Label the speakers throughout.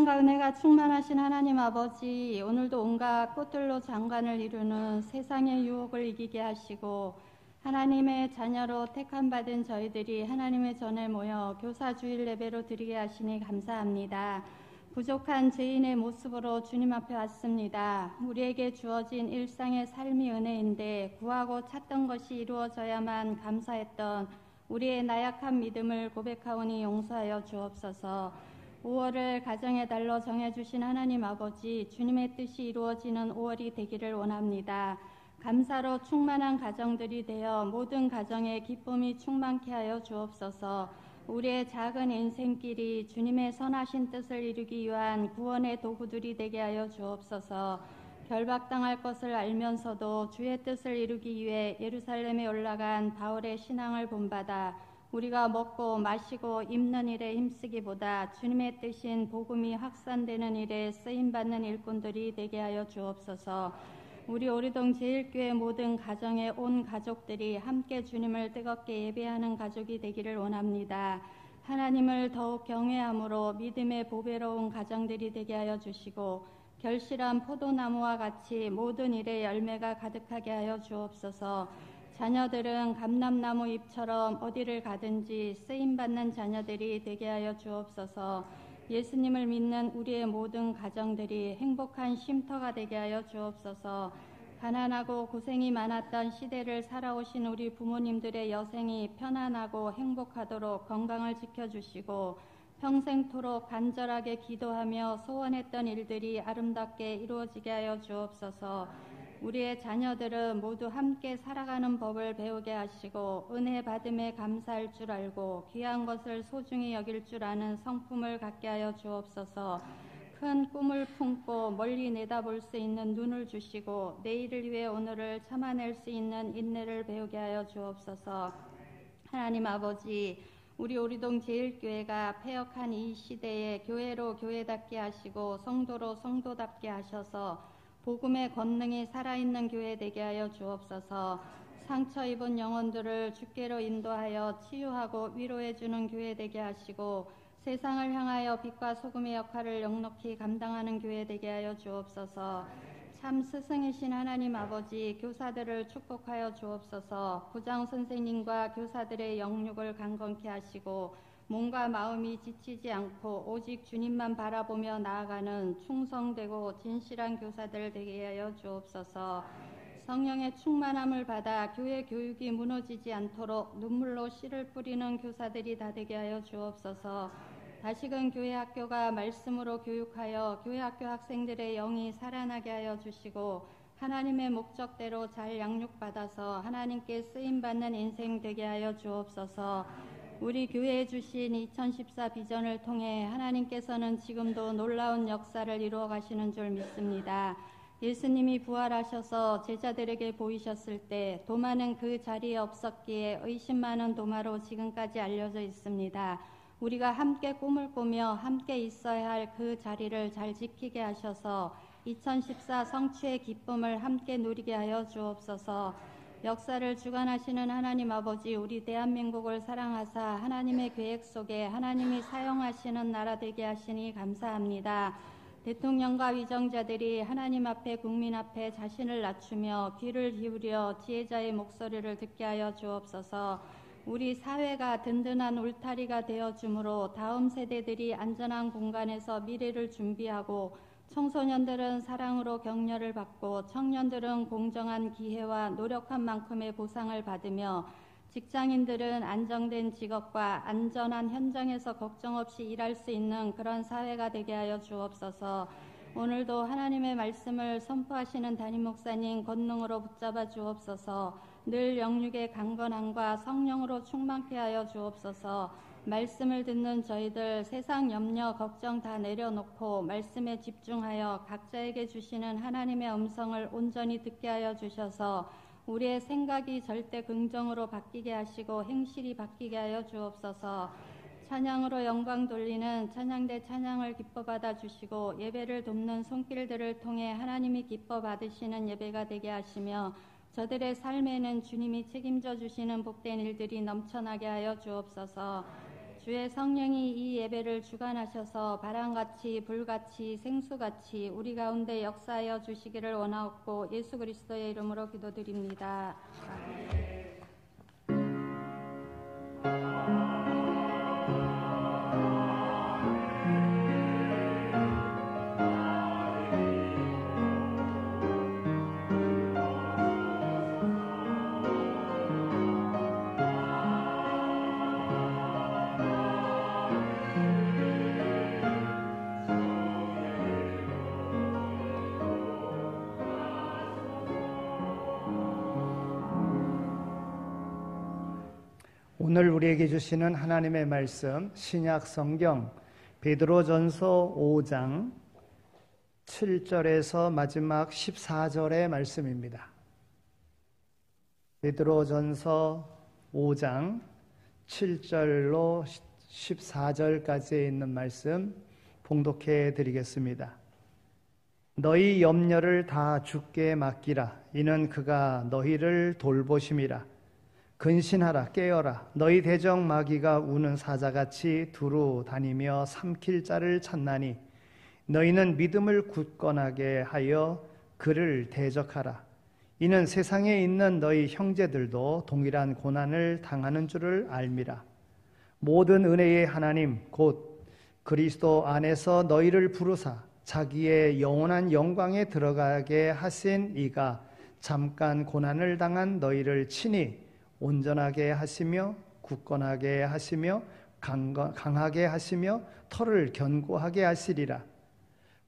Speaker 1: 사랑과 은혜가 충만하신 하나님 아버지, 오늘도 온갖 꽃들로 장관을 이루는 세상의 유혹을 이기게 하시고 하나님의 자녀로 택함받은 저희들이 하나님의 전에 모여 교사 주일 예배로 드리게 하시니 감사합니다. 부족한 죄인의 모습으로 주님 앞에 왔습니다. 우리에게 주어진 일상의 삶이 은혜인데 구하고 찾던 것이 이루어져야만 감사했던 우리의 나약한 믿음을 고백하오니 용서하여 주옵소서. 5월을 가정의 달로 정해주신 하나님 아버지, 주님의 뜻이 이루어지는 5월이 되기를 원합니다. 감사로 충만한 가정들이 되어 모든 가정에 기쁨이 충만케 하여 주옵소서. 우리의 작은 인생길이 주님의 선하신 뜻을 이루기 위한 구원의 도구들이 되게 하여 주옵소서. 결박당할 것을 알면서도 주의 뜻을 이루기 위해 예루살렘에 올라간 바울의 신앙을 본받아 우리가 먹고 마시고 입는 일에 힘쓰기보다 주님의 뜻인 복음이 확산되는 일에 쓰임받는 일꾼들이 되게 하여 주옵소서. 우리 오리동 제일교회 모든 가정의 온 가족들이 함께 주님을 뜨겁게 예배하는 가족이 되기를 원합니다. 하나님을 더욱 경외함으로 믿음의 보배로운 가정들이 되게 하여 주시고 결실한 포도나무와 같이 모든 일에 열매가 가득하게 하여 주옵소서. 자녀들은 감람나무 잎처럼 어디를 가든지 쓰임받는 자녀들이 되게 하여 주옵소서. 예수님을 믿는 우리의 모든 가정들이 행복한 쉼터가 되게 하여 주옵소서. 가난하고 고생이 많았던 시대를 살아오신 우리 부모님들의 여생이 편안하고 행복하도록 건강을 지켜주시고 평생토록 간절하게 기도하며 소원했던 일들이 아름답게 이루어지게 하여 주옵소서. 우리의 자녀들은 모두 함께 살아가는 법을 배우게 하시고 은혜 받음에 감사할 줄 알고 귀한 것을 소중히 여길 줄 아는 성품을 갖게 하여 주옵소서. 큰 꿈을 품고 멀리 내다볼 수 있는 눈을 주시고 내일을 위해 오늘을 참아낼 수 있는 인내를 배우게 하여 주옵소서. 하나님 아버지, 우리 오리동 제일교회가 패역한 이 시대에 교회로 교회답게 하시고 성도로 성도답게 하셔서 복음의 권능이 살아있는 교회 되게 하여 주옵소서. 상처 입은 영혼들을 주께로 인도하여 치유하고 위로해주는 교회 되게 하시고 세상을 향하여 빛과 소금의 역할을 넉넉히 감당하는 교회 되게 하여 주옵소서. 참 스승이신 하나님 아버지, 교사들을 축복하여 주옵소서. 부장 선생님과 교사들의 영육을 강건케 하시고 몸과 마음이 지치지 않고 오직 주님만 바라보며 나아가는 충성되고 진실한 교사들 되게 하여 주옵소서. 성령의 충만함을 받아 교회 교육이 무너지지 않도록 눈물로 씨를 뿌리는 교사들이 다 되게 하여 주옵소서. 다시금 교회 학교가 말씀으로 교육하여 교회 학교 학생들의 영이 살아나게 하여 주시고 하나님의 목적대로 잘 양육받아서 하나님께 쓰임받는 인생 되게 하여 주옵소서. 우리 교회에 주신 2014 비전을 통해 하나님께서는 지금도 놀라운 역사를 이루어 가시는 줄 믿습니다. 예수님이 부활하셔서 제자들에게 보이셨을 때 도마는 그 자리에 없었기에 의심 많은 도마로 지금까지 알려져 있습니다. 우리가 함께 꿈을 꾸며 함께 있어야 할 그 자리를 잘 지키게 하셔서 2014 성취의 기쁨을 함께 누리게 하여 주옵소서. 역사를 주관하시는 하나님 아버지, 우리 대한민국을 사랑하사 하나님의 계획 속에 하나님이 사용하시는 나라 되게 하시니 감사합니다. 대통령과 위정자들이 하나님 앞에 국민 앞에 자신을 낮추며 귀를 기울여 지혜자의 목소리를 듣게 하여 주옵소서. 우리 사회가 든든한 울타리가 되어주므로 다음 세대들이 안전한 공간에서 미래를 준비하고 청소년들은 사랑으로 격려를 받고 청년들은 공정한 기회와 노력한 만큼의 보상을 받으며 직장인들은 안정된 직업과 안전한 현장에서 걱정 없이 일할 수 있는 그런 사회가 되게 하여 주옵소서. 오늘도 하나님의 말씀을 선포하시는 담임 목사님 권능으로 붙잡아 주옵소서. 늘 영육의 강건함과 성령으로 충만케 하여 주옵소서. 말씀을 듣는 저희들 세상 염려 걱정 다 내려놓고 말씀에 집중하여 각자에게 주시는 하나님의 음성을 온전히 듣게 하여 주셔서 우리의 생각이 절대 긍정으로 바뀌게 하시고 행실이 바뀌게 하여 주옵소서. 찬양으로 영광 돌리는 찬양대 찬양을 기뻐 받아 주시고 예배를 돕는 손길들을 통해 하나님이 기뻐 받으시는 예배가 되게 하시며 저들의 삶에는 주님이 책임져 주시는 복된 일들이 넘쳐나게 하여 주옵소서. 주의 성령이 이 예배를 주관하셔서 바람같이 불같이 생수같이 우리 가운데 역사하여 주시기를 원하옵고 예수 그리스도의 이름으로 기도드립니다. 아멘.
Speaker 2: 오늘 우리에게 주시는 하나님의 말씀, 신약 성경 베드로전서 5장 7절에서 마지막 14절의 말씀입니다. 베드로전서 5장 7절로 14절까지에 있는 말씀 봉독해 드리겠습니다. 너희 염려를 다 주께 맡기라. 이는 그가 너희를 돌보심이라. 근신하라, 깨어라. 너희 대적 마귀가 우는 사자같이 두루 다니며 삼킬 자를 찾나니 너희는 믿음을 굳건하게 하여 그를 대적하라. 이는 세상에 있는 너희 형제들도 동일한 고난을 당하는 줄을 알미라. 모든 은혜의 하나님 곧 그리스도 안에서 너희를 부르사 자기의 영원한 영광에 들어가게 하신 이가 잠깐 고난을 당한 너희를 친히 온전하게 하시며 굳건하게 하시며 강하게 하시며 털을 견고하게 하시리라.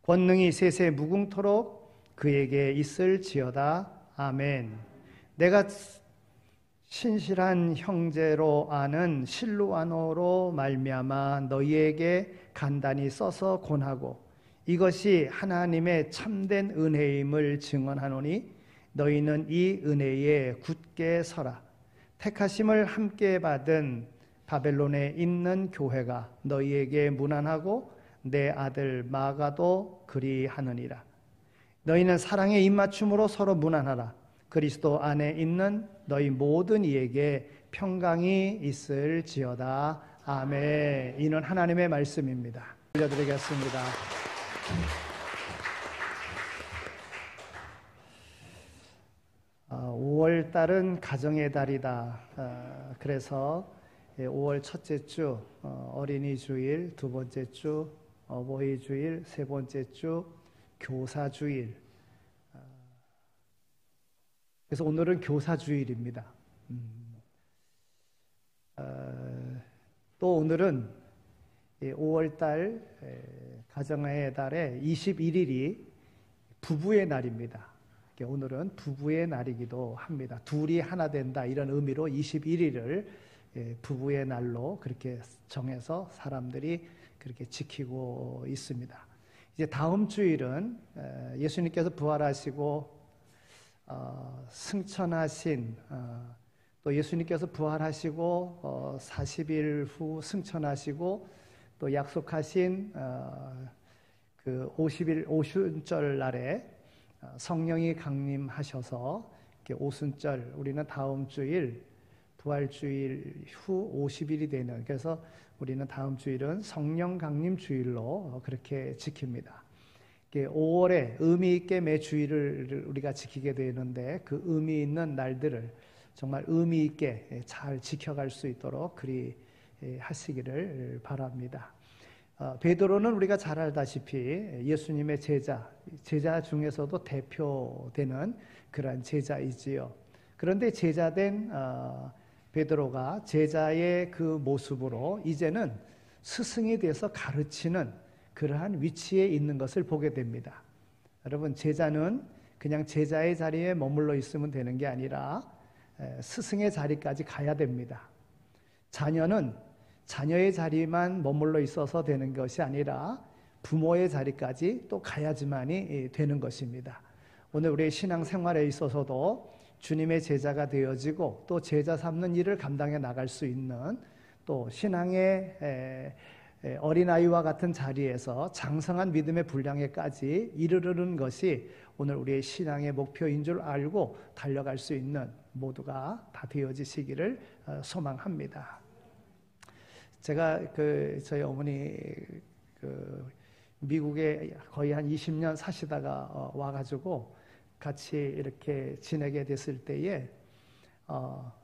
Speaker 2: 권능이 세세 무궁토록 그에게 있을지어다. 아멘. 내가 신실한 형제로 아는 실루아노로 말미암아 너희에게 간단히 써서 권하고 이것이 하나님의 참된 은혜임을 증언하노니 너희는 이 은혜에 굳게 서라. 택하심을 함께 받은 바벨론에 있는 교회가 너희에게 문안하고 내 아들 마가도 그리하느니라. 너희는 사랑의 입맞춤으로 서로 문안하라. 그리스도 안에 있는 너희 모든 이에게 평강이 있을지어다. 아멘. 이는 하나님의 말씀입니다. 들려드리겠습니다. 5월 달은 가정의 달이다. 그래서 5월 첫째 주 어린이 주일, 두 번째 주 어버이 주일, 세 번째 주 교사 주일. 그래서 오늘은 교사 주일입니다. 또 오늘은 5월 달 가정의 달에 21일이 부부의 날입니다. 오늘은 부부의 날이기도 합니다. 둘이 하나 된다 이런 의미로 21일을 부부의 날로 그렇게 정해서 사람들이 그렇게 지키고 있습니다. 이제 다음 주일은 예수님께서 부활하시고 승천하신 또 예수님께서 부활하시고 40일 후 승천하시고 또 약속하신 그 50일 오순절 날에 성령이 강림하셔서 오순절 우리는 다음 주일 부활주일 후 50일이 되는 그래서 우리는 다음 주일은 성령 강림 주일로 그렇게 지킵니다. 5월에 의미 있게 매 주일을 우리가 지키게 되는데 그 의미 있는 날들을 정말 의미 있게 잘 지켜갈 수 있도록 그리 하시기를 바랍니다. 베드로는 우리가 잘 알다시피 예수님의 제자 중에서도 대표되는 그러한 제자이지요. 그런데 제자된 베드로가 제자의 그 모습으로 이제는 스승이 돼서 가르치는 그러한 위치에 있는 것을 보게 됩니다. 여러분, 제자는 그냥 제자의 자리에 머물러 있으면 되는 게 아니라 스승의 자리까지 가야 됩니다. 자녀는 자녀의 자리만 머물러 있어서 되는 것이 아니라 부모의 자리까지 또 가야지만이 되는 것입니다. 오늘 우리의 신앙생활에 있어서도 주님의 제자가 되어지고 또 제자 삼는 일을 감당해 나갈 수 있는 또 신앙의 어린아이와 같은 자리에서 장성한 믿음의 분량에까지 이르르는 것이 오늘 우리의 신앙의 목표인 줄 알고 달려갈 수 있는 모두가 다 되어지시기를 소망합니다. 제가 저희 어머니 미국에 거의 한 20년 사시다가 와가지고 같이 이렇게 지내게 됐을 때에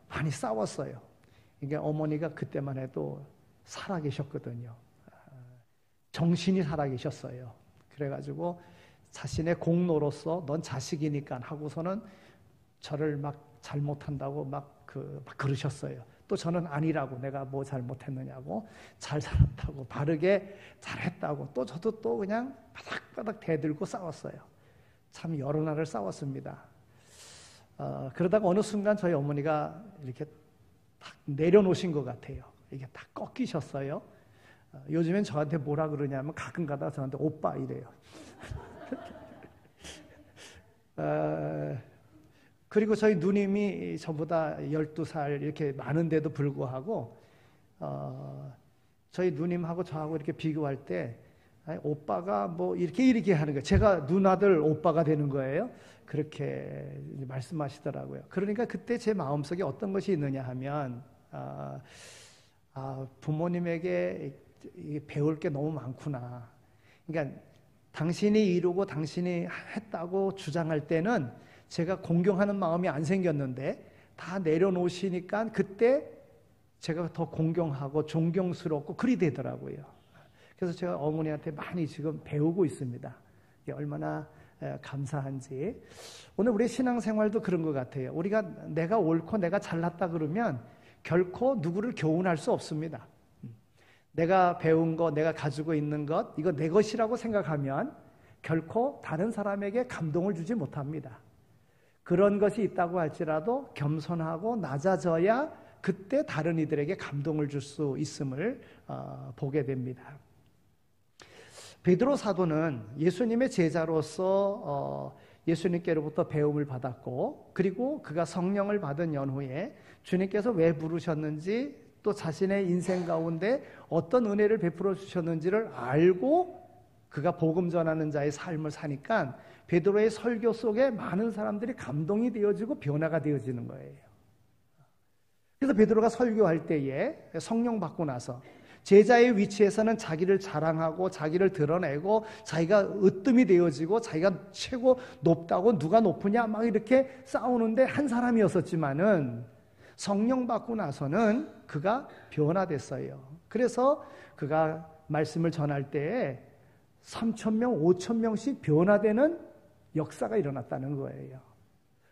Speaker 2: 많이 싸웠어요. 이게 어머니가 그때만 해도 살아계셨거든요. 정신이 살아계셨어요. 그래가지고 자신의 공로로서 넌 자식이니까 하고서는 저를 막 잘못한다고 막 그러셨어요. 또 저는 아니라고, 내가 뭐 잘못했느냐고, 잘 살았다고, 바르게 잘했다고, 또 저도 또 그냥 바닥바닥 대들고 싸웠어요. 참 여러 날을 싸웠습니다. 그러다가 어느 순간 저희 어머니가 이렇게 딱 내려놓으신 것 같아요. 이게 딱 꺾이셨어요. 요즘엔 저한테 뭐라 그러냐면 가끔 가다가 저한테 오빠 이래요. 그리고 저희 누님이 저보다 12살 이렇게 많은데도 불구하고 저희 누님하고 저하고 이렇게 비교할 때 오빠가 뭐 이렇게 하는 거예요. 제가 누나들 오빠가 되는 거예요. 그렇게 말씀하시더라고요. 그러니까 그때 제 마음속에 어떤 것이 있느냐 하면 부모님에게 배울 게 너무 많구나. 그러니까 당신이 이루고 당신이 했다고 주장할 때는 제가 공경하는 마음이 안 생겼는데 다 내려놓으시니까 그때 제가 더 공경하고 존경스럽고 그리 되더라고요. 그래서 제가 어머니한테 많이 지금 배우고 있습니다. 이게 얼마나 감사한지. 오늘 우리 신앙생활도 그런 것 같아요. 우리가 내가 옳고 내가 잘났다 그러면 결코 누구를 교훈할 수 없습니다. 내가 배운 것, 내가 가지고 있는 것, 이거 내 것이라고 생각하면 결코 다른 사람에게 감동을 주지 못합니다. 그런 것이 있다고 할지라도 겸손하고 낮아져야 그때 다른 이들에게 감동을 줄 수 있음을 보게 됩니다. 베드로 사도는 예수님의 제자로서 예수님께로부터 배움을 받았고, 그리고 그가 성령을 받은 연후에 주님께서 왜 부르셨는지, 또 자신의 인생 가운데 어떤 은혜를 베풀어 주셨는지를 알고 그가 복음 전하는 자의 삶을 사니까 베드로의 설교 속에 많은 사람들이 감동이 되어지고 변화가 되어지는 거예요. 그래서 베드로가 설교할 때에 성령 받고 나서 제자의 위치에서는 자기를 자랑하고 자기를 드러내고 자기가 으뜸이 되어지고 자기가 최고 높다고 누가 높으냐 막 이렇게 싸우는데 한 사람이었었지만은 성령 받고 나서는 그가 변화됐어요. 그래서 그가 말씀을 전할 때에 3,000명, 5,000명씩 변화되는 역사가 일어났다는 거예요.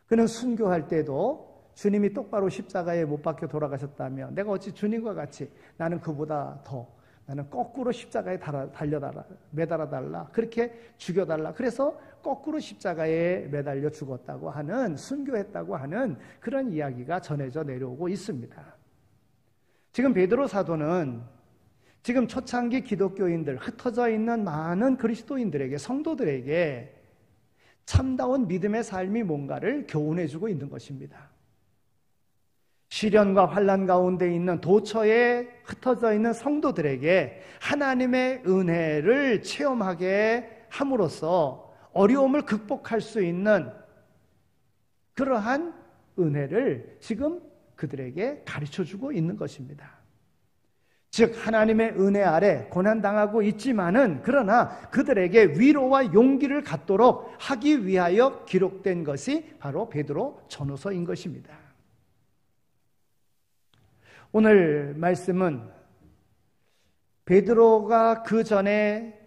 Speaker 2: 그는 순교할 때도 주님이 똑바로 십자가에 못 박혀 돌아가셨다면 내가 어찌 주님과 같이 나는 그보다 더 나는 거꾸로 십자가에 매달아달라, 그렇게 죽여달라, 그래서 거꾸로 십자가에 매달려 죽었다고 하는, 순교했다고 하는 그런 이야기가 전해져 내려오고 있습니다. 지금 베드로 사도는 지금 초창기 기독교인들, 흩어져 있는 많은 그리스도인들에게, 성도들에게 참다운 믿음의 삶이 뭔가를 교훈해주고 있는 것입니다. 시련과 환난 가운데 있는 도처에 흩어져 있는 성도들에게 하나님의 은혜를 체험하게 함으로써 어려움을 극복할 수 있는 그러한 은혜를 지금 그들에게 가르쳐주고 있는 것입니다. 즉 하나님의 은혜 아래 고난당하고 있지만은 그러나 그들에게 위로와 용기를 갖도록 하기 위하여 기록된 것이 바로 베드로 전후서인 것입니다. 오늘 말씀은 베드로가 그 전에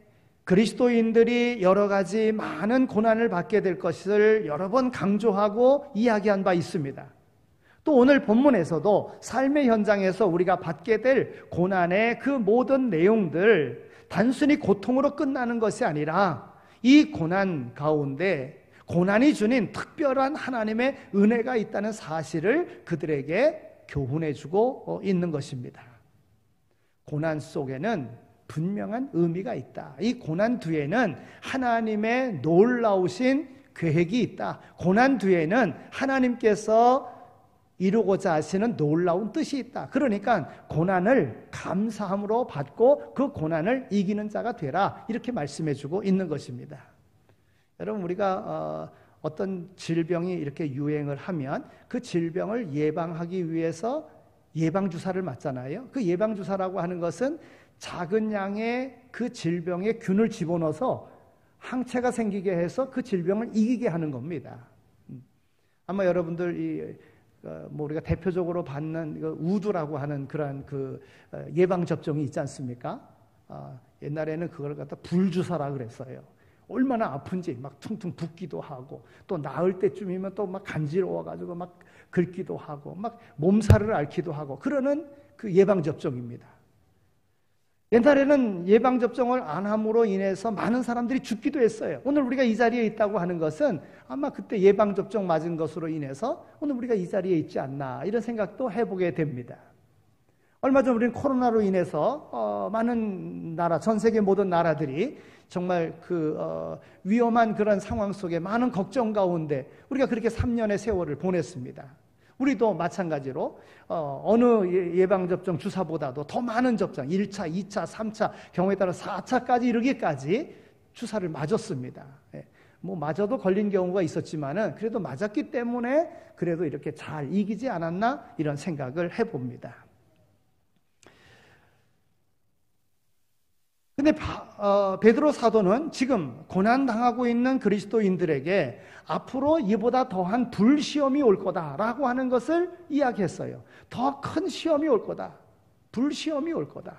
Speaker 2: 그리스도인들이 여러 가지 많은 고난을 받게 될 것을 여러 번 강조하고 이야기한 바 있습니다. 또 오늘 본문에서도 삶의 현장에서 우리가 받게 될 고난의 그 모든 내용들, 단순히 고통으로 끝나는 것이 아니라 이 고난 가운데 고난이 주는 특별한 하나님의 은혜가 있다는 사실을 그들에게 교훈해주고 있는 것입니다. 고난 속에는 분명한 의미가 있다. 이 고난 뒤에는 하나님의 놀라우신 계획이 있다. 고난 뒤에는 하나님께서 이루고자 하시는 놀라운 뜻이 있다. 그러니까 고난을 감사함으로 받고 그 고난을 이기는 자가 되라, 이렇게 말씀해주고 있는 것입니다. 여러분, 우리가 어떤 질병이 이렇게 유행을 하면 그 질병을 예방하기 위해서 예방주사를 맞잖아요. 그 예방주사라고 하는 것은 작은 양의 그 질병에 균을 집어넣어서 항체가 생기게 해서 그 질병을 이기게 하는 겁니다. 아마 여러분들 우리가 대표적으로 받는 우두라고 하는 그런 예방 접종이 있지 않습니까? 옛날에는 그걸 갖다 불주사라 그랬어요. 얼마나 아픈지 막 퉁퉁 붓기도 하고 또 나을 때쯤이면 또 막 간지러워가지고 막 긁기도 하고 막 몸살을 앓기도 하고 그러는 그 예방 접종입니다. 옛날에는 예방접종을 안 함으로 인해서 많은 사람들이 죽기도 했어요. 오늘 우리가 이 자리에 있다고 하는 것은 아마 그때 예방접종 맞은 것으로 인해서 오늘 우리가 이 자리에 있지 않나 이런 생각도 해보게 됩니다. 얼마 전 우리는 코로나로 인해서 많은 나라, 전 세계 모든 나라들이 정말 위험한 그런 상황 속에 많은 걱정 가운데 우리가 그렇게 3년의 세월을 보냈습니다. 우리도 마찬가지로 어느 예방접종 주사보다도 더 많은 접종 1차, 2차, 3차, 경우에 따라 4차까지 이르기까지 주사를 맞았습니다. 맞아도 걸린 경우가 있었지만은 그래도 맞았기 때문에 그래도 이렇게 잘 이기지 않았나 이런 생각을 해봅니다. 근데 베드로 사도는 지금 고난당하고 있는 그리스도인들에게 앞으로 이보다 더한 불시험이 올 거다라고 하는 것을 이야기했어요. 더 큰 시험이 올 거다. 불시험이 올 거다.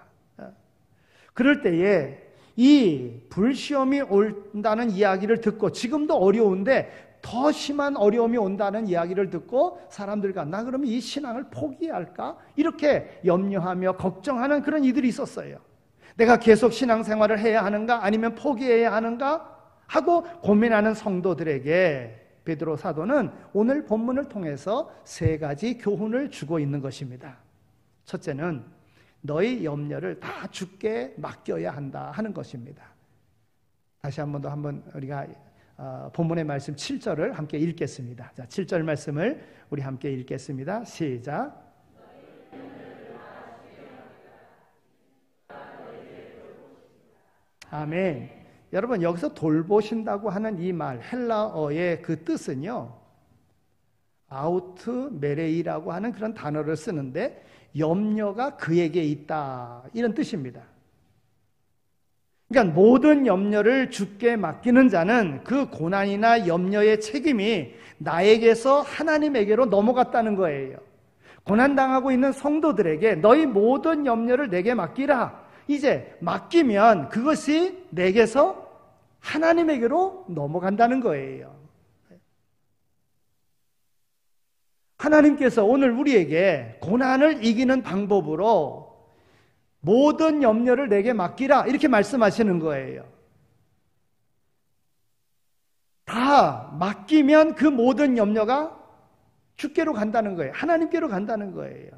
Speaker 2: 그럴 때에 이 불시험이 온다는 이야기를 듣고 지금도 어려운데 더 심한 어려움이 온다는 이야기를 듣고 사람들과 나 그러면 이 신앙을 포기할까? 이렇게 염려하며 걱정하는 그런 이들이 있었어요. 내가 계속 신앙생활을 해야 하는가 아니면 포기해야 하는가 하고 고민하는 성도들에게 베드로 사도는 오늘 본문을 통해서 3가지 교훈을 주고 있는 것입니다. 첫째는 너희 염려를 다 주께 맡겨야 한다 하는 것입니다. 다시 한번 우리가 본문의 말씀 7절을 함께 읽겠습니다. 자, 7절 말씀을 우리 함께 읽겠습니다. 시작. 아멘. 여러분 여기서 돌보신다고 하는 이 말 헬라어의 그 뜻은요 아우트 메레이라고 하는 그런 단어를 쓰는데 염려가 그에게 있다 이런 뜻입니다. 그러니까 모든 염려를 주께 맡기는 자는 그 고난이나 염려의 책임이 나에게서 하나님에게로 넘어갔다는 거예요. 고난당하고 있는 성도들에게 너희 모든 염려를 내게 맡기라. 이제 맡기면 그것이 내게서 하나님에게로 넘어간다는 거예요. 하나님께서 오늘 우리에게 고난을 이기는 방법으로 모든 염려를 내게 맡기라 이렇게 말씀하시는 거예요. 다 맡기면 그 모든 염려가 주께로 간다는 거예요. 하나님께로 간다는 거예요.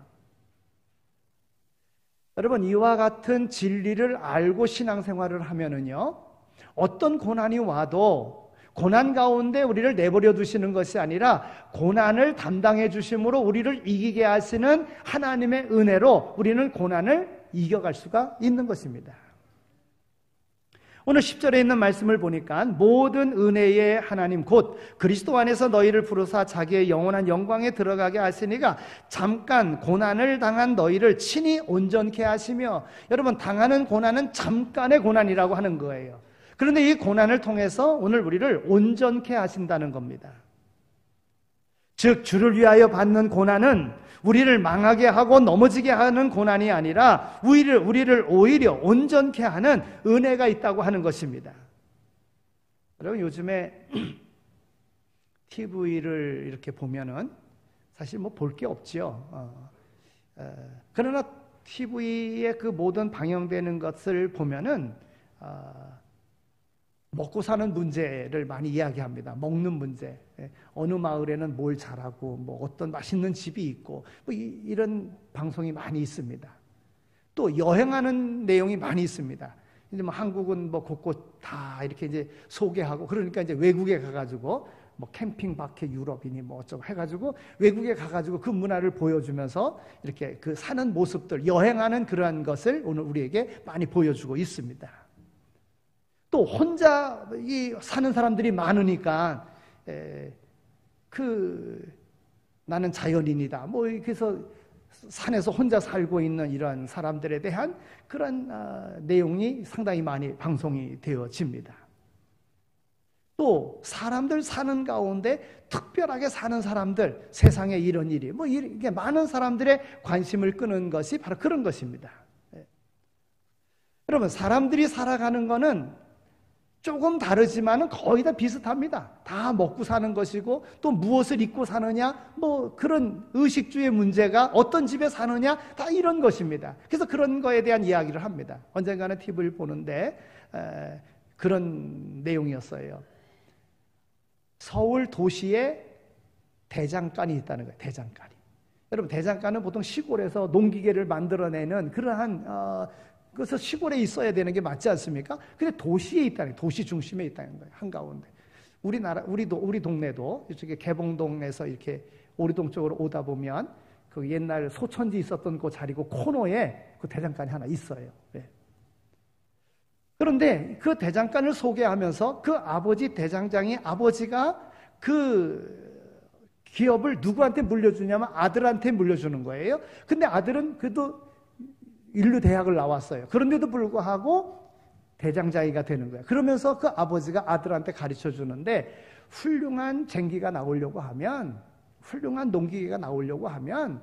Speaker 2: 여러분 이와 같은 진리를 알고 신앙생활을 하면은요 어떤 고난이 와도 고난 가운데 우리를 내버려 두시는 것이 아니라 고난을 담당해 주심으로 우리를 이기게 하시는 하나님의 은혜로 우리는 고난을 이겨갈 수가 있는 것입니다. 오늘 10절에 있는 말씀을 보니까 모든 은혜의 하나님 곧 그리스도 안에서 너희를 부르사 자기의 영원한 영광에 들어가게 하시니가 잠깐 고난을 당한 너희를 친히 온전케 하시며 여러분 당하는 고난은 잠깐의 고난이라고 하는 거예요. 그런데 이 고난을 통해서 오늘 우리를 온전케 하신다는 겁니다. 즉 주를 위하여 받는 고난은 우리를 망하게 하고 넘어지게 하는 고난이 아니라 우리를 오히려 온전케 하는 은혜가 있다고 하는 것입니다. 여러분 요즘에 TV를 이렇게 보면은 사실 뭐 볼 게 없지요. 그러나 TV에 그 모든 방영되는 것을 보면은 먹고 사는 문제를 많이 이야기합니다. 먹는 문제. 어느 마을에는 뭘 잘하고 뭐 어떤 맛있는 집이 있고 뭐 이런 방송이 많이 있습니다. 또 여행하는 내용이 많이 있습니다. 이제 뭐 한국은 뭐 곳곳 다 이렇게 이제 소개하고 그러니까 이제 외국에 가가지고 뭐 캠핑 밖에 유럽이니 뭐 어쩌고 해가지고 외국에 가가지고 그 문화를 보여주면서 이렇게 그 사는 모습들 여행하는 그러한 것을 오늘 우리에게 많이 보여주고 있습니다. 또 혼자 사는 사람들이 많으니까 나는 자연인이다. 뭐 그래서 산에서 혼자 살고 있는 이런 사람들에 대한 그런 내용이 상당히 많이 방송이 되어집니다. 또 사람들 사는 가운데 특별하게 사는 사람들, 세상에 이런 일이 이게 많은 사람들의 관심을 끄는 것이 바로 그런 것입니다. 여러분, 사람들이 살아가는 거는 조금 다르지만은 거의 다 비슷합니다. 다 먹고 사는 것이고, 또 무엇을 입고 사느냐, 그런 의식주의 문제가 어떤 집에 사느냐, 다 이런 것입니다. 그래서 그런 거에 대한 이야기를 합니다. 언젠가는 TV를 보는데 그런 내용이었어요. 서울 도시에 대장간이 있다는 거예요. 대장간이. 여러분, 대장간은 보통 시골에서 농기계를 만들어내는 그러한 그래서 시골에 있어야 되는 게 맞지 않습니까? 근데 도시에 있다는 거예요. 도시 중심에 있다는 거예요. 한가운데. 우리 동네도 이쪽에 개봉동에서 이렇게 오리동 쪽으로 오다 보면 그 옛날 소천지 있었던 그 자리고 코너에 그 대장간이 하나 있어요. 네. 그런데 그 대장간을 소개하면서 그 아버지 대장장이 아버지가 그 기업을 누구한테 물려주냐면 아들한테 물려주는 거예요. 근데 아들은 그래도 인류 대학을 나왔어요. 그런데도 불구하고 대장장이가 되는 거예요. 그러면서 그 아버지가 아들한테 가르쳐 주는데 훌륭한 쟁기가 나오려고 하면, 훌륭한 농기계가 나오려고 하면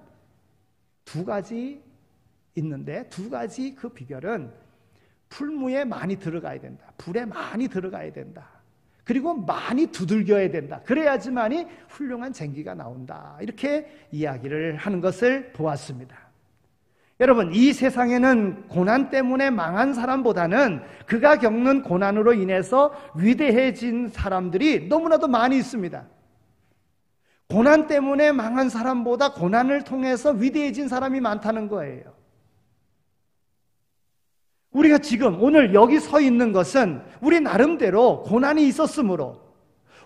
Speaker 2: 두 가지 있는데, 두 가지 그 비결은 풀무에 많이 들어가야 된다. 불에 많이 들어가야 된다. 그리고 많이 두들겨야 된다. 그래야지만이 훌륭한 쟁기가 나온다. 이렇게 이야기를 하는 것을 보았습니다. 여러분, 이 세상에는 고난 때문에 망한 사람보다는 그가 겪는 고난으로 인해서 위대해진 사람들이 너무나도 많이 있습니다. 고난 때문에 망한 사람보다 고난을 통해서 위대해진 사람이 많다는 거예요. 우리가 지금 오늘 여기 서 있는 것은 우리 나름대로 고난이 있었으므로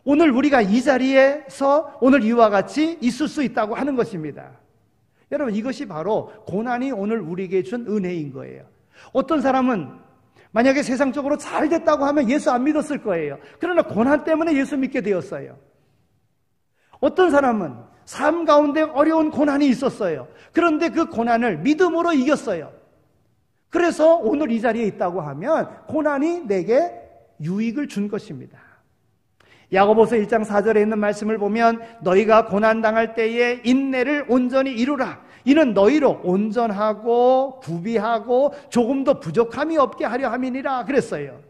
Speaker 2: 오늘 우리가 이 자리에서 오늘 이와 같이 있을 수 있다고 하는 것입니다. 여러분, 이것이 바로 고난이 오늘 우리에게 준 은혜인 거예요. 어떤 사람은 만약에 세상적으로 잘 됐다고 하면 예수 안 믿었을 거예요. 그러나 고난 때문에 예수 믿게 되었어요. 어떤 사람은 삶 가운데 어려운 고난이 있었어요. 그런데 그 고난을 믿음으로 이겼어요. 그래서 오늘 이 자리에 있다고 하면 고난이 내게 유익을 준 것입니다. 야고보서 1장 4절에 있는 말씀을 보면 너희가 고난당할 때에 인내를 온전히 이루라. 이는 너희로 온전하고 구비하고 조금도 부족함이 없게 하려 함이니라 그랬어요.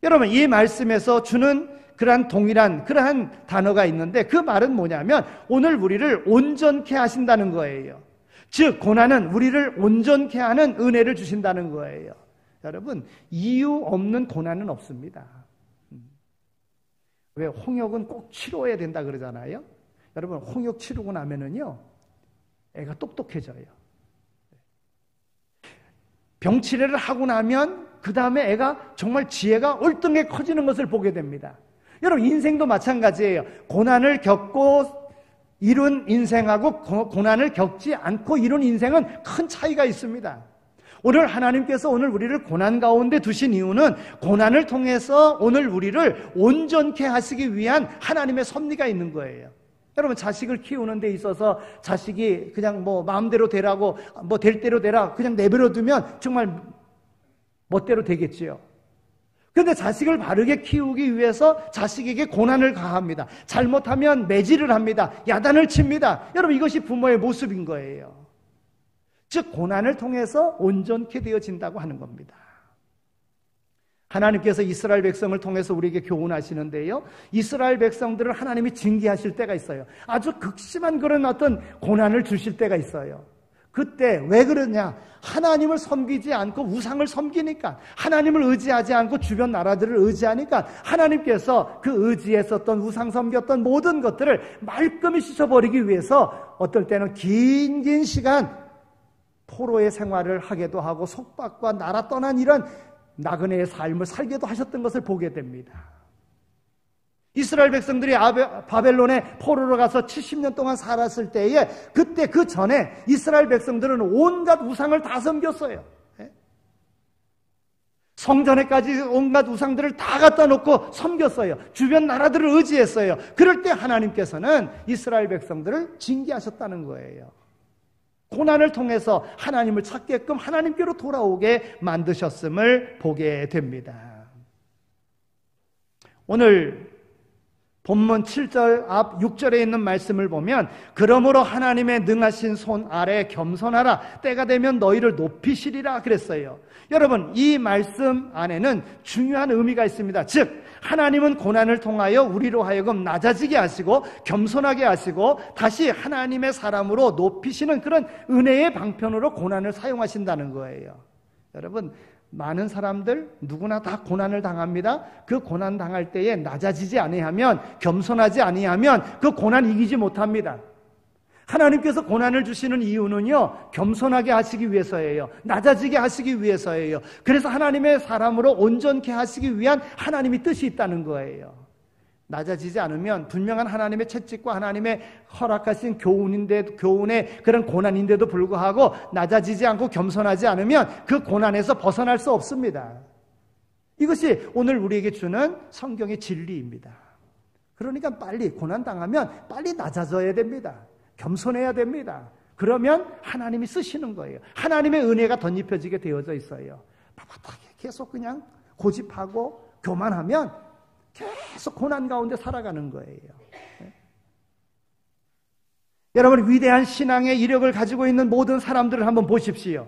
Speaker 2: 여러분, 이 말씀에서 주는 그러한 동일한 그러한 단어가 있는데 그 말은 뭐냐면 오늘 우리를 온전케 하신다는 거예요. 즉 고난은 우리를 온전케 하는 은혜를 주신다는 거예요. 여러분, 이유 없는 고난은 없습니다. 왜 홍역은 꼭 치료해야 된다 그러잖아요. 여러분, 홍역 치르고 나면은요 애가 똑똑해져요. 병치레를 하고 나면 그 다음에 애가 정말 지혜가 얼등하게 커지는 것을 보게 됩니다. 여러분, 인생도 마찬가지예요. 고난을 겪고 이룬 인생하고 고난을 겪지 않고 이룬 인생은 큰 차이가 있습니다. 오늘 하나님께서 오늘 우리를 고난 가운데 두신 이유는 고난을 통해서 오늘 우리를 온전케 하시기 위한 하나님의 섭리가 있는 거예요. 여러분, 자식을 키우는 데 있어서 자식이 그냥 마음대로 되라고 될 대로 되라 그냥 내버려 두면 정말 멋대로 되겠지요. 그런데 자식을 바르게 키우기 위해서 자식에게 고난을 가합니다. 잘못하면 매질을 합니다. 야단을 칩니다. 여러분, 이것이 부모의 모습인 거예요. 즉 고난을 통해서 온전케 되어진다고 하는 겁니다. 하나님께서 이스라엘 백성을 통해서 우리에게 교훈하시는데요, 이스라엘 백성들을 하나님이 징계하실 때가 있어요. 아주 극심한 그런 어떤 고난을 주실 때가 있어요. 그때 왜 그러냐? 하나님을 섬기지 않고 우상을 섬기니까, 하나님을 의지하지 않고 주변 나라들을 의지하니까 하나님께서 그 의지했었던 우상 섬겼던 모든 것들을 말끔히 씻어버리기 위해서 어떨 때는 긴 시간 포로의 생활을 하게도 하고 속박과 나라 떠난 이런 나그네의 삶을 살게도 하셨던 것을 보게 됩니다. 이스라엘 백성들이 바벨론에 포로로 가서 70년 동안 살았을 때에 그때 그 전에 이스라엘 백성들은 온갖 우상을 다 섬겼어요. 성전에까지 온갖 우상들을 다 갖다 놓고 섬겼어요. 주변 나라들을 의지했어요. 그럴 때 하나님께서는 이스라엘 백성들을 징계하셨다는 거예요. 고난을 통해서 하나님을 찾게끔 하나님께로 돌아오게 만드셨음을 보게 됩니다. 오늘 본문 7절 앞 6절에 있는 말씀을 보면 그러므로 하나님의 능하신 손 아래 겸손하라 때가 되면 너희를 높이시리라 그랬어요. 여러분, 이 말씀 안에는 중요한 의미가 있습니다. 즉 하나님은 고난을 통하여 우리로 하여금 낮아지게 하시고 겸손하게 하시고 다시 하나님의 사람으로 높이시는 그런 은혜의 방편으로 고난을 사용하신다는 거예요. 여러분, 많은 사람들 누구나 다 고난을 당합니다. 그 고난 당할 때에 낮아지지 아니하면, 겸손하지 아니하면 그 고난 이기지 못합니다. 하나님께서 고난을 주시는 이유는요, 겸손하게 하시기 위해서예요. 낮아지게 하시기 위해서예요. 그래서 하나님의 사람으로 온전케 하시기 위한 하나님의 뜻이 있다는 거예요. 낮아지지 않으면 분명한 하나님의 채찍과 하나님의 허락하신 교훈의 그런 고난인데도 불구하고 낮아지지 않고 겸손하지 않으면 그 고난에서 벗어날 수 없습니다. 이것이 오늘 우리에게 주는 성경의 진리입니다. 그러니까 빨리 고난당하면 빨리 낮아져야 됩니다. 겸손해야 됩니다. 그러면 하나님이 쓰시는 거예요. 하나님의 은혜가 덧입혀지게 되어져 있어요. 빳빳하게 계속 그냥 고집하고 교만하면 계속 고난 가운데 살아가는 거예요. 여러분, 위대한 신앙의 이력을 가지고 있는 모든 사람들을 한번 보십시오.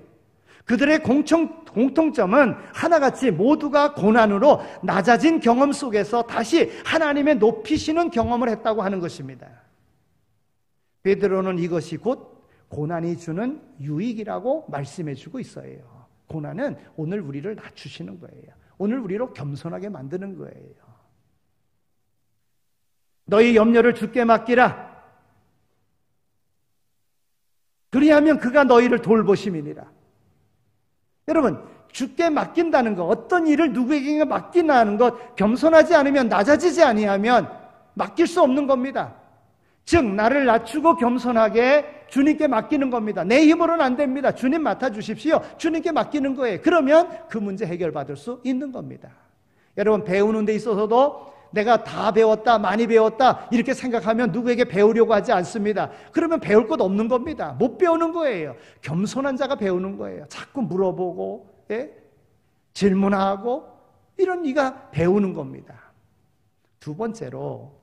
Speaker 2: 그들의 공통점은 하나같이 모두가 고난으로 낮아진 경험 속에서 다시 하나님의 높이시는 경험을 했다고 하는 것입니다. 베드로는 이것이 곧 고난이 주는 유익이라고 말씀해 주고 있어요. 고난은 오늘 우리를 낮추시는 거예요. 오늘 우리로 겸손하게 만드는 거예요. 너희 염려를 주께 맡기라. 그리하면 그가 너희를 돌보심이니라. 여러분, 주께 맡긴다는 것, 어떤 일을 누구에게 맡긴다는 것, 겸손하지 않으면, 낮아지지 아니하면 맡길 수 없는 겁니다. 즉 나를 낮추고 겸손하게 주님께 맡기는 겁니다. 내 힘으로는 안 됩니다. 주님 맡아주십시오. 주님께 맡기는 거예요. 그러면 그 문제 해결받을 수 있는 겁니다. 여러분, 배우는 데 있어서도 내가 다 배웠다, 많이 배웠다 이렇게 생각하면 누구에게 배우려고 하지 않습니다. 그러면 배울 것 없는 겁니다. 못 배우는 거예요. 겸손한 자가 배우는 거예요. 자꾸 물어보고 질문하고 이런 이가 배우는 겁니다. 두 번째로,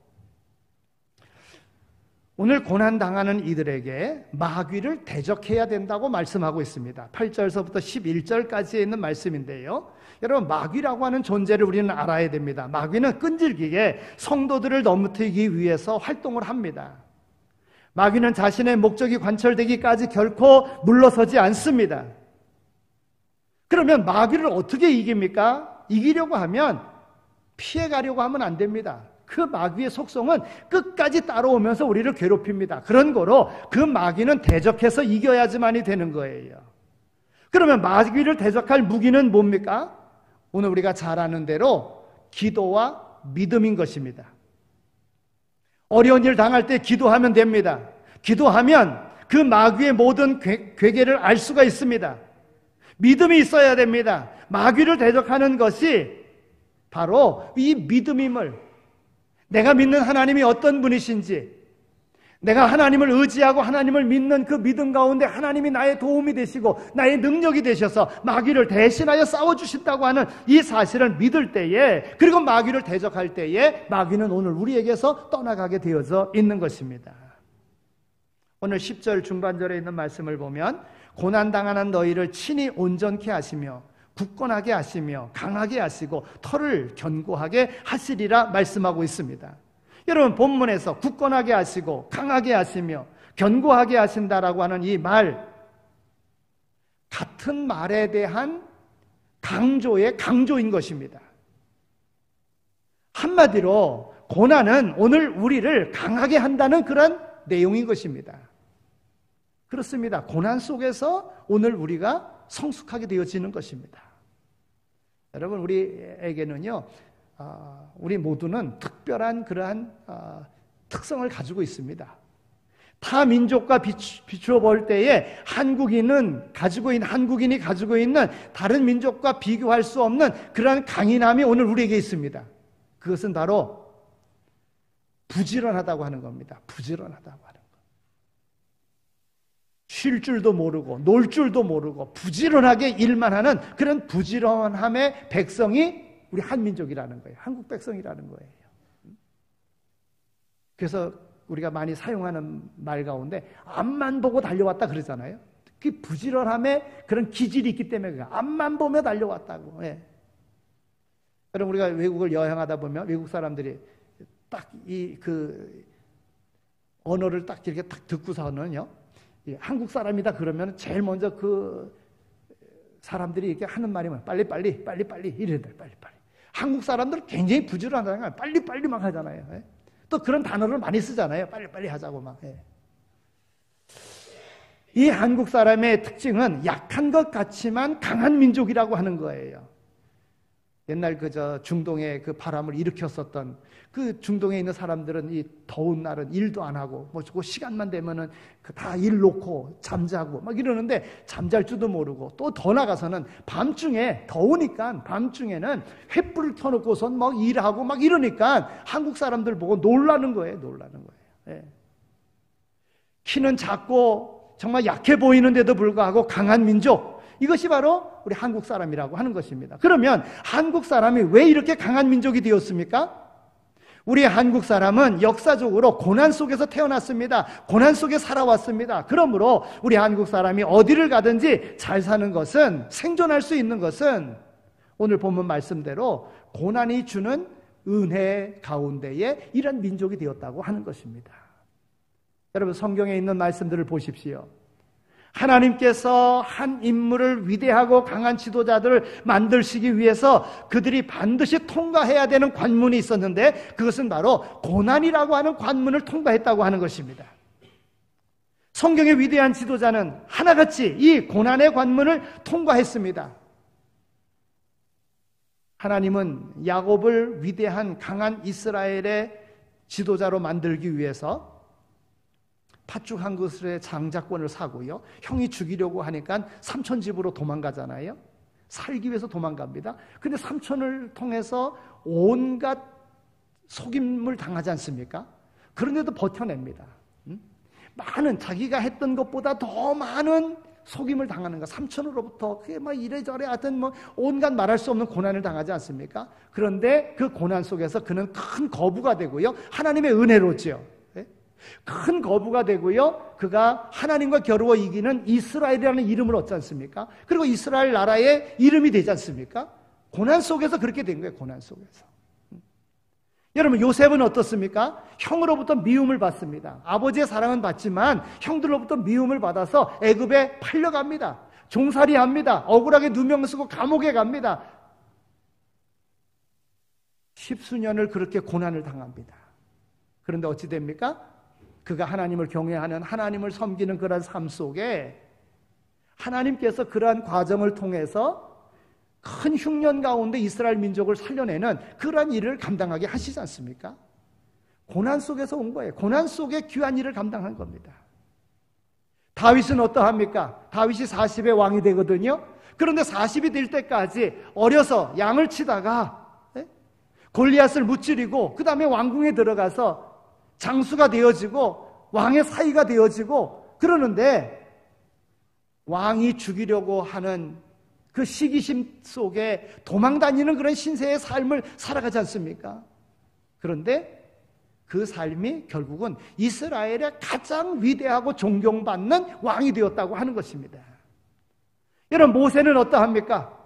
Speaker 2: 오늘 고난당하는 이들에게 마귀를 대적해야 된다고 말씀하고 있습니다. 8절서부터 11절까지에 있는 말씀인데요. 여러분, 마귀라고 하는 존재를 우리는 알아야 됩니다. 마귀는 끈질기게 성도들을 넘어뜨리기 위해서 활동을 합니다. 마귀는 자신의 목적이 관철되기까지 결코 물러서지 않습니다. 그러면 마귀를 어떻게 이깁니까? 이기려고 하면 피해가려고 하면 안 됩니다. 그 마귀의 속성은 끝까지 따라오면서 우리를 괴롭힙니다. 그런 거로 그 마귀는 대적해서 이겨야지만이 되는 거예요. 그러면 마귀를 대적할 무기는 뭡니까? 오늘 우리가 잘 아는 대로 기도와 믿음인 것입니다. 어려운 일 당할 때 기도하면 됩니다. 기도하면 그 마귀의 모든 괴계를 알 수가 있습니다. 믿음이 있어야 됩니다. 마귀를 대적하는 것이 바로 이 믿음임을, 내가 믿는 하나님이 어떤 분이신지, 내가 하나님을 의지하고 하나님을 믿는 그 믿음 가운데 하나님이 나의 도움이 되시고 나의 능력이 되셔서 마귀를 대신하여 싸워주신다고 하는 이 사실을 믿을 때에, 그리고 마귀를 대적할 때에 마귀는 오늘 우리에게서 떠나가게 되어져 있는 것입니다. 오늘 10절 중반절에 있는 말씀을 보면 고난당하는 너희를 친히 온전케 하시며 굳건하게 하시며 강하게 하시고 털을 견고하게 하시리라 말씀하고 있습니다. 여러분, 본문에서 굳건하게 하시고 강하게 하시며 견고하게 하신다라고 하는 이 말, 같은 말에 대한 강조의 강조인 것입니다. 한마디로 고난은 오늘 우리를 강하게 한다는 그런 내용인 것입니다. 그렇습니다. 고난 속에서 오늘 우리가 성숙하게 되어지는 것입니다. 여러분, 우리에게는요, 우리 모두는 특별한 그러한 특성을 가지고 있습니다. 타 민족과 비추어 볼 때에 한국인이 가지고 있는 다른 민족과 비교할 수 없는 그러한 강인함이 오늘 우리에게 있습니다. 그것은 바로 부지런하다고 하는 겁니다. 부지런하다고 하는 것. 쉴 줄도 모르고 놀 줄도 모르고 부지런하게 일만 하는 그런 부지런함의 백성이 우리 한민족이라는 거예요. 한국 백성이라는 거예요. 그래서 우리가 많이 사용하는 말 가운데 앞만 보고 달려왔다 그러잖아요. 그 부지런함의 그런 기질이 있기 때문에 앞만 보며 달려왔다고. 예. 여러분 우리가 외국을 여행하다 보면 외국 사람들이 딱 그 언어를 딱 이렇게 딱 듣고서는요, 한국 사람이다 그러면 제일 먼저 그 사람들이 이렇게 하는 말이 뭐야? 빨리 이래야 돼. 빨리. 한국 사람들은 굉장히 부지런하다는 거야. 빨리 막 하잖아요. 예? 또 그런 단어를 많이 쓰잖아요. 빨리 하자고 막. 예. 이 한국 사람의 특징은 약한 것 같지만 강한 민족이라고 하는 거예요. 옛날 중동에 그 바람을 일으켰었던 그 중동에 있는 사람들은 이 더운 날은 일도 안 하고 뭐 시간만 되면은 다 일 놓고 잠자고 막 이러는데 잠잘 줄도 모르고 또 더 나가서는 밤중에 더우니까 밤중에는 횃불을 켜놓고선 막 일하고 막 이러니까 한국 사람들 보고 놀라는 거예요. 예. 키는 작고 정말 약해 보이는데도 불구하고 강한 민족, 이것이 바로 우리 한국 사람이라고 하는 것입니다. 그러면 한국 사람이 왜 이렇게 강한 민족이 되었습니까? 우리 한국 사람은 역사적으로 고난 속에서 태어났습니다. 고난 속에 살아왔습니다. 그러므로 우리 한국 사람이 어디를 가든지 잘 사는 것은, 생존할 수 있는 것은 오늘 본문 말씀대로 고난이 주는 은혜 가운데에 이런 민족이 되었다고 하는 것입니다. 여러분 성경에 있는 말씀들을 보십시오. 하나님께서 한 인물을 위대하고 강한 지도자들을 만드시기 위해서 그들이 반드시 통과해야 되는 관문이 있었는데 그것은 바로 고난이라고 하는 관문을 통과했다고 하는 것입니다. 성경의 위대한 지도자는 하나같이 이 고난의 관문을 통과했습니다. 하나님은 야곱을 위대한 강한 이스라엘의 지도자로 만들기 위해서 팥죽 한 그릇의 장자권을 사고요, 형이 죽이려고 하니까 삼촌 집으로 도망가잖아요. 살기 위해서 도망갑니다. 근데 삼촌을 통해서 온갖 속임을 당하지 않습니까? 그런데도 버텨냅니다. 많은, 자기가 했던 것보다 더 많은 속임을 당하는 것, 삼촌으로부터 그게 막 이래저래 하여튼 뭐 온갖 말할 수 없는 고난을 당하지 않습니까? 그런데 그 고난 속에서 그는 큰 거부가 되고요, 하나님의 은혜로지요. 큰 거부가 되고요, 그가 하나님과 겨루어 이기는 이스라엘이라는 이름을 얻지 않습니까? 그리고 이스라엘 나라의 이름이 되지 않습니까? 고난 속에서 그렇게 된 거예요. 고난 속에서. 여러분 요셉은 어떻습니까? 형으로부터 미움을 받습니다. 아버지의 사랑은 받지만 형들로부터 미움을 받아서 애굽에 팔려갑니다. 종살이합니다. 억울하게 누명 쓰고 감옥에 갑니다. 10수년을 그렇게 고난을 당합니다. 그런데 어찌 됩니까? 그가 하나님을 경외하는, 하나님을 섬기는 그런 삶 속에 하나님께서 그러한 과정을 통해서 큰 흉년 가운데 이스라엘 민족을 살려내는 그러한 일을 감당하게 하시지 않습니까? 고난 속에서 온 거예요. 고난 속에 귀한 일을 감당한 겁니다. 다윗은 어떠합니까? 다윗이 40의 왕이 되거든요. 그런데 40이 될 때까지 어려서 양을 치다가 골리앗을 무찌르고 그 다음에 왕궁에 들어가서 장수가 되어지고 왕의 사위가 되어지고 그러는데 왕이 죽이려고 하는 그 시기심 속에 도망다니는 그런 신세의 삶을 살아가지 않습니까? 그런데 그 삶이 결국은 이스라엘의 가장 위대하고 존경받는 왕이 되었다고 하는 것입니다. 여러분 모세는 어떠합니까?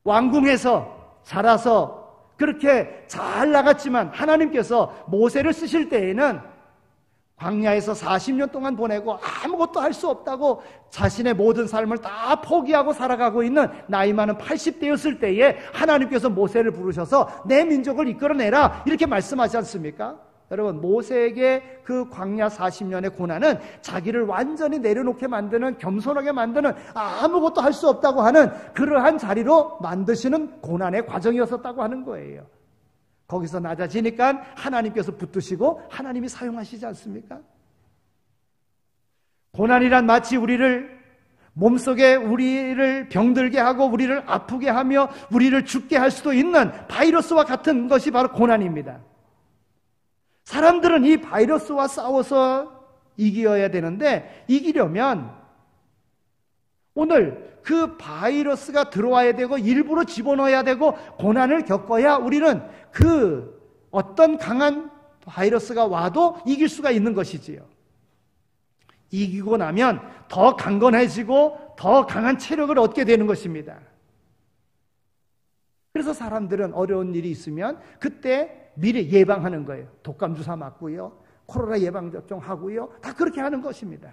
Speaker 2: 왕궁에서 자라서 그렇게 잘 나갔지만 하나님께서 모세를 쓰실 때에는 광야에서 40년 동안 보내고 아무것도 할 수 없다고 자신의 모든 삶을 다 포기하고 살아가고 있는 나이 많은 80대였을 때에 하나님께서 모세를 부르셔서 내 민족을 이끌어내라 이렇게 말씀하지 않습니까? 여러분 모세에게 그 광야 40년의 고난은 자기를 완전히 내려놓게 만드는, 겸손하게 만드는, 아무것도 할 수 없다고 하는 그러한 자리로 만드시는 고난의 과정이었었다고 하는 거예요. 거기서 낮아지니까 하나님께서 붙드시고 하나님이 사용하시지 않습니까? 고난이란 마치 우리를 몸속에 우리를 병들게 하고 우리를 아프게 하며 우리를 죽게 할 수도 있는 바이러스와 같은 것이 바로 고난입니다. 사람들은 이 바이러스와 싸워서 이겨야 되는데 이기려면 오늘 그 바이러스가 들어와야 되고 일부러 집어넣어야 되고 고난을 겪어야 우리는 그 어떤 강한 바이러스가 와도 이길 수가 있는 것이지요. 이기고 나면 더 강건해지고 더 강한 체력을 얻게 되는 것입니다. 그래서 사람들은 어려운 일이 있으면 그때 미리 예방하는 거예요. 독감 주사 맞고요, 코로나 예방접종 하고요, 다 그렇게 하는 것입니다.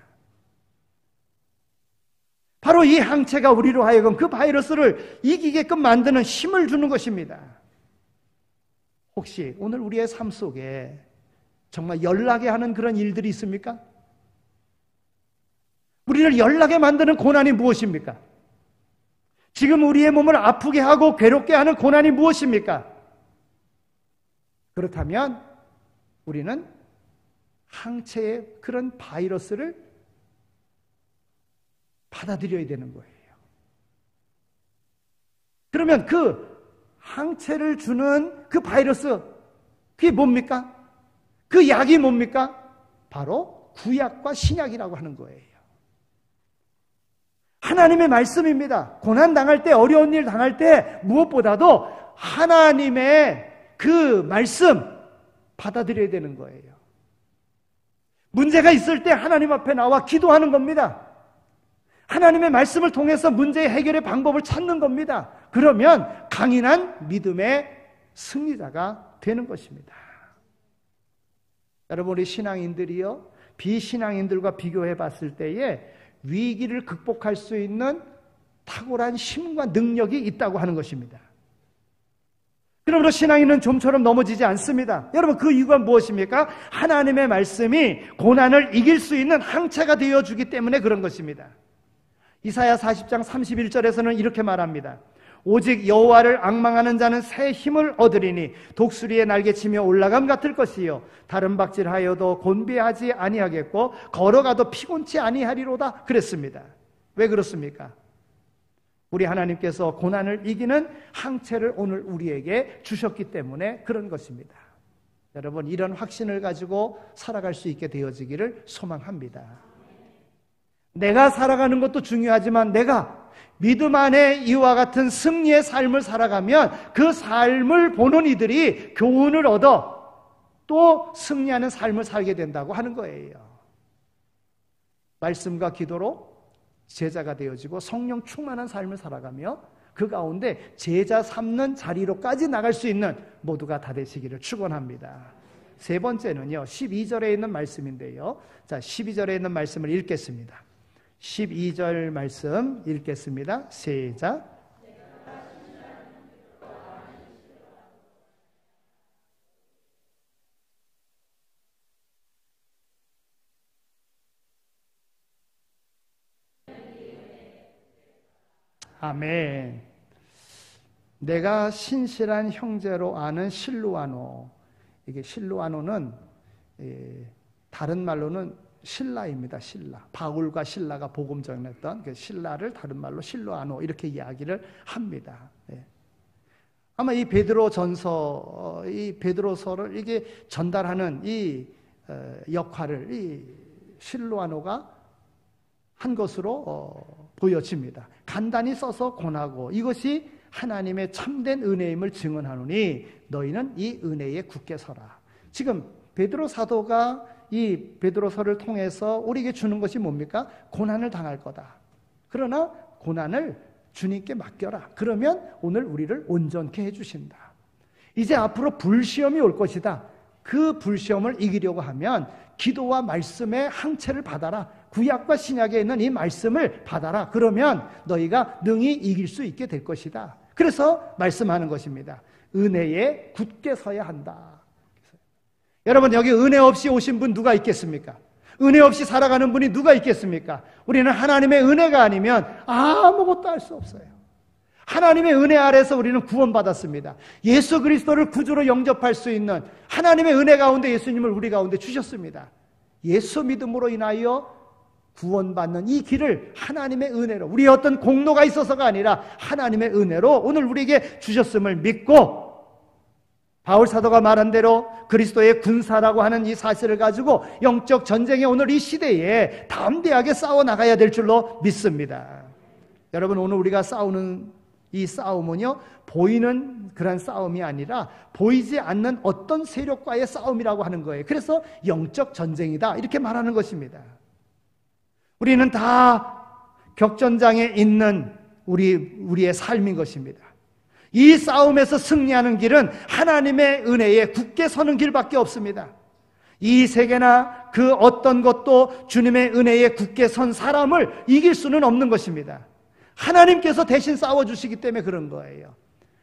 Speaker 2: 바로 이 항체가 우리로 하여금 그 바이러스를 이기게끔 만드는 힘을 주는 것입니다. 혹시 오늘 우리의 삶 속에 정말 열나게 하는 그런 일들이 있습니까? 우리를 열나게 만드는 고난이 무엇입니까? 지금 우리의 몸을 아프게 하고 괴롭게 하는 고난이 무엇입니까? 그렇다면 우리는 항체의 그런 바이러스를 받아들여야 되는 거예요. 그러면 그 항체를 주는 그 바이러스, 그게 뭡니까? 그 약이 뭡니까? 바로 구약과 신약이라고 하는 거예요. 하나님의 말씀입니다. 고난 당할 때, 어려운 일 당할 때 무엇보다도 하나님의 그 말씀 받아들여야 되는 거예요. 문제가 있을 때 하나님 앞에 나와 기도하는 겁니다. 하나님의 말씀을 통해서 문제의 해결의 방법을 찾는 겁니다. 그러면 강인한 믿음의 승리자가 되는 것입니다. 여러분, 우리 신앙인들이요, 비신앙인들과 비교해 봤을 때에 위기를 극복할 수 있는 탁월한 힘과 능력이 있다고 하는 것입니다. 그러므로 신앙인은 좀처럼 넘어지지 않습니다. 여러분, 그 이유가 무엇입니까? 하나님의 말씀이 고난을 이길 수 있는 항체가 되어주기 때문에 그런 것입니다. 이사야 40장 31절에서는 이렇게 말합니다. 오직 여호와를 앙망하는 자는 새 힘을 얻으리니 독수리의 날개치며 올라감 같을 것이요 다른 박질하여도 곤비하지 아니하겠고 걸어가도 피곤치 아니하리로다 그랬습니다. 왜 그렇습니까? 우리 하나님께서 고난을 이기는 항체를 오늘 우리에게 주셨기 때문에 그런 것입니다. 여러분, 이런 확신을 가지고 살아갈 수 있게 되어지기를 소망합니다. 내가 살아가는 것도 중요하지만 내가 믿음 안에 이와 같은 승리의 삶을 살아가면 그 삶을 보는 이들이 교훈을 얻어 또 승리하는 삶을 살게 된다고 하는 거예요. 말씀과 기도로 제자가 되어지고 성령 충만한 삶을 살아가며 그 가운데 제자 삼는 자리로까지 나갈 수 있는 모두가 다 되시기를 축원합니다. 세 번째는요, 12절에 있는 말씀인데요. 자, 12절에 있는 말씀을 읽겠습니다. 12절 말씀 읽겠습니다. 시작. 아멘. 내가 신실한 형제로 아는 실루아노. 이게 실루아노는 다른 말로는 신라입니다. 신라. 바울과 신라가 복음 전했던 그 신라를 다른 말로 실루아노 이렇게 이야기를 합니다. 네. 아마 이 베드로전서, 이 베드로서를 이게 전달하는 이 역할을 이 실루아노가 한 것으로 보여집니다. 간단히 써서 권하고 이것이 하나님의 참된 은혜임을 증언하노니 너희는 이 은혜에 굳게 서라. 지금 베드로 사도가 이 베드로서를 통해서 우리에게 주는 것이 뭡니까? 고난을 당할 거다. 그러나 고난을 주님께 맡겨라. 그러면 오늘 우리를 온전케 해주신다. 이제 앞으로 불시험이 올 것이다. 그 불시험을 이기려고 하면 기도와 말씀의 항체를 받아라. 구약과 신약에 있는 이 말씀을 받아라. 그러면 너희가 능히 이길 수 있게 될 것이다. 그래서 말씀하는 것입니다. 은혜에 굳게 서야 한다. 여러분, 여기 은혜 없이 오신 분 누가 있겠습니까? 은혜 없이 살아가는 분이 누가 있겠습니까? 우리는 하나님의 은혜가 아니면 아무것도 할 수 없어요. 하나님의 은혜 아래서 우리는 구원받았습니다. 예수 그리스도를 구주로 영접할 수 있는 하나님의 은혜 가운데 예수님을 우리 가운데 주셨습니다. 예수 믿음으로 인하여 구원받는 이 길을 하나님의 은혜로, 우리의 어떤 공로가 있어서가 아니라 하나님의 은혜로 오늘 우리에게 주셨음을 믿고 바울 사도가 말한 대로 그리스도의 군사라고 하는 이 사실을 가지고 영적 전쟁에 오늘 이 시대에 담대하게 싸워나가야 될 줄로 믿습니다. 여러분, 오늘 우리가 싸우는 이 싸움은요, 보이는 그런 싸움이 아니라 보이지 않는 어떤 세력과의 싸움이라고 하는 거예요. 그래서 영적 전쟁이다, 이렇게 말하는 것입니다. 우리는 다 격전장에 있는 우리의 삶인 것입니다. 이 싸움에서 승리하는 길은 하나님의 은혜에 굳게 서는 길밖에 없습니다. 이 세계나 그 어떤 것도 주님의 은혜에 굳게 선 사람을 이길 수는 없는 것입니다. 하나님께서 대신 싸워주시기 때문에 그런 거예요.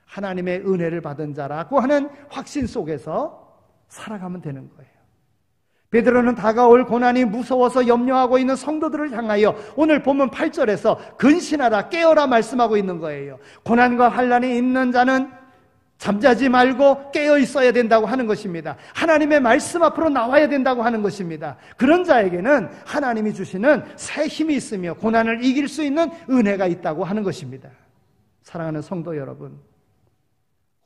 Speaker 2: 하나님의 은혜를 받은 자라고 하는 확신 속에서 살아가면 되는 거예요. 베드로는 다가올 고난이 무서워서 염려하고 있는 성도들을 향하여 오늘 본문 8절에서 근신하라, 깨어라 말씀하고 있는 거예요. 고난과 환난이 있는 자는 잠자지 말고 깨어 있어야 된다고 하는 것입니다. 하나님의 말씀 앞으로 나와야 된다고 하는 것입니다. 그런 자에게는 하나님이 주시는 새 힘이 있으며 고난을 이길 수 있는 은혜가 있다고 하는 것입니다. 사랑하는 성도 여러분,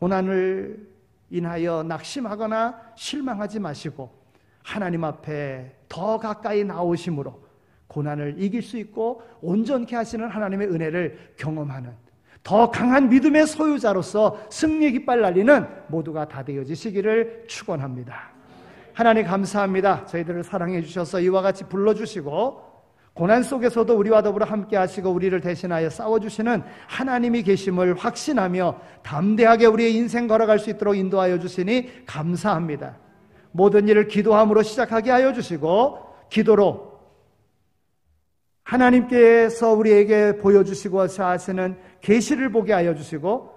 Speaker 2: 고난을 인하여 낙심하거나 실망하지 마시고 하나님 앞에 더 가까이 나오심으로 고난을 이길 수 있고 온전케 하시는 하나님의 은혜를 경험하는 더 강한 믿음의 소유자로서 승리의 깃발 날리는 모두가 다 되어지시기를 축원합니다. 하나님 감사합니다. 저희들을 사랑해 주셔서 이와 같이 불러주시고 고난 속에서도 우리와 더불어 함께 하시고 우리를 대신하여 싸워주시는 하나님이 계심을 확신하며 담대하게 우리의 인생 걸어갈 수 있도록 인도하여 주시니 감사합니다. 모든 일을 기도함으로 시작하게 하여 주시고 기도로 하나님께서 우리에게 보여주시고 하시는 계시를 보게 하여 주시고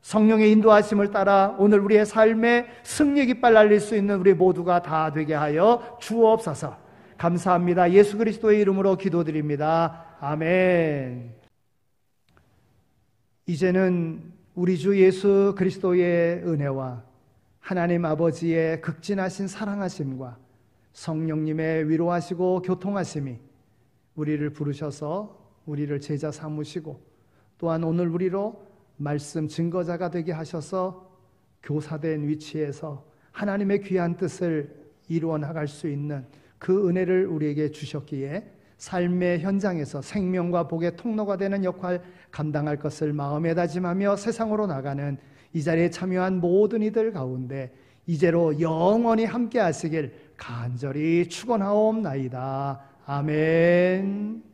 Speaker 2: 성령의 인도하심을 따라 오늘 우리의 삶에 승리 깃발 날릴 수 있는 우리 모두가 다 되게 하여 주옵소서. 감사합니다. 예수 그리스도의 이름으로 기도드립니다. 아멘. 이제는 우리 주 예수 그리스도의 은혜와 하나님 아버지의 극진하신 사랑하심과 성령님의 위로하시고 교통하심이 우리를 부르셔서 우리를 제자 삼으시고 또한 오늘 우리로 말씀 증거자가 되게 하셔서 교사된 위치에서 하나님의 귀한 뜻을 이루어 나갈 수 있는 그 은혜를 우리에게 주셨기에 삶의 현장에서 생명과 복의 통로가 되는 역할 감당할 것을 마음에 다짐하며 세상으로 나가는 이 자리에 참여한 모든 이들 가운데 이제로 영원히 함께 하시길 간절히 축원하옵나이다. 아멘.